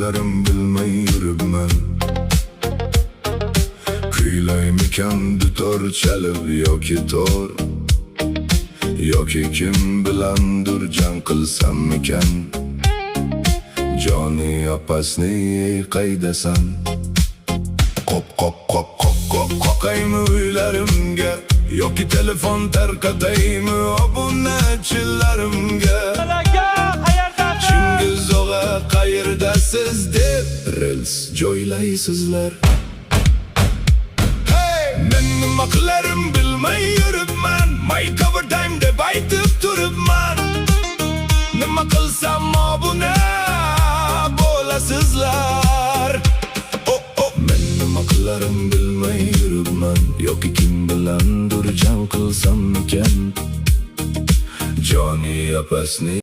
uylarim bilmay yuribman. Kuylaymikan dutor chalib yoki tor, yoki kim bilandir jang qilsammikan. Joni opasni qaydasan? Qoqaymi uylarimga, yoki telefon tarqataymi obunachilarimga? Chingiz og'a qayerdasiz deb rels joylaysizlar. Men nima qilarim bilmay yuribman, my cover time deb aytib turibman. Nima qilsam obuna bo'lasizlar. Men nima qilarim bilmay yuribman, yoki kim bilandir jang qilsammikan. Joni opasni